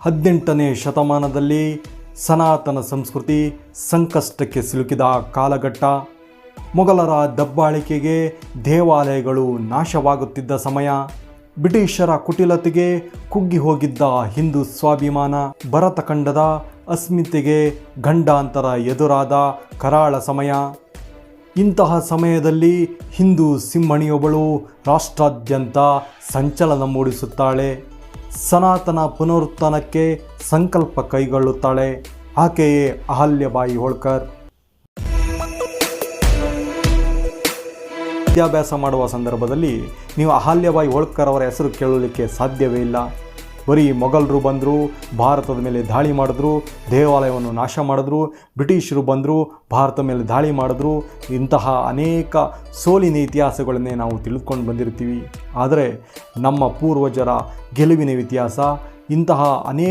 18ನೇ ಶತಮಾನದಲ್ಲಿ ಸನಾತನ ಸಂಸ್ಕೃತಿ ಸಂಕಷ್ಟಕ್ಕೆ ಸಿಲುಕಿದ ಕಾಲಘಟ್ಟ. ಮೊಘಲರ ದಬ್ಬಾಳಿಕೆಗೆ ದೇವಾಲಯಗಳು ನಾಶವಾಗುತ್ತಿದ್ದ ಸಮಯ. ಬ್ರಿಟಿಷರ ಕುಟಿಲತೆಗೆ ಕುಗ್ಗಿ ಹೋಗಿದ್ದ ಹಿಂದೂ ಸ್ವಾಭಿಮಾನ. ಭರತಖಂಡದ ಅಸ್ಮಿತೆಗೆ ಗಂಡಾಂತರ ಎದುರಾದ ಕರಾಳ ಸಮಯ. ಇಂತಹ ಸಮಯದಲ್ಲಿ ಹಿಂದೂ ಸಿಂಹಣಿಯೊಬ್ಬಳು ರಾಷ್ಟ್ರಾದ್ಯಂತ ಸಂಚಲನ ಮೂಡಿಸುತ್ತಾಳೆ. ಸನಾತನ ಪುನರುತ್ಥಾನಕ್ಕೆ ಸಂಕಲ್ಪ ಕೈಗೊಳ್ಳುತ್ತಾಳೆ. ಆಕೆಯೇ ಅಹಲ್ಯಬಾಯಿ ಹೋಳ್ಕರ್. ವಿದ್ಯಾಭ್ಯಾಸ ಮಾಡುವ ಸಂದರ್ಭದಲ್ಲಿ ನೀವು ಅಹಲ್ಯಬಾಯಿ ಹೋಳ್ಕರ್ ಅವರ ಹೆಸರು ಕೇಳಲಿಕ್ಕೆ ಸಾಧ್ಯವೇ ಇಲ್ಲ. ಬರೀ ಮೊಘಲರು ಬಂದರು, ಭಾರತದ ಮೇಲೆ ದಾಳಿ ಮಾಡಿದ್ರು, ದೇವಾಲಯವನ್ನು ನಾಶ ಮಾಡಿದ್ರು. ಬ್ರಿಟಿಷರು ಬಂದರು, ಭಾರತದ ಮೇಲೆ ದಾಳಿ ಮಾಡಿದ್ರು. ಇಂತಹ ಅನೇಕ ಸೋಲಿನ ಇತಿಹಾಸಗಳನ್ನೇ ನಾವು ತಿಳಿದುಕೊಂಡು ಬಂದಿರ್ತೀವಿ. ಆದರೆ ನಮ್ಮ ಪೂರ್ವಜರ ಗೆಲುವಿನ ಇತಿಹಾಸ ಇಂತಹ ಅನೇಕ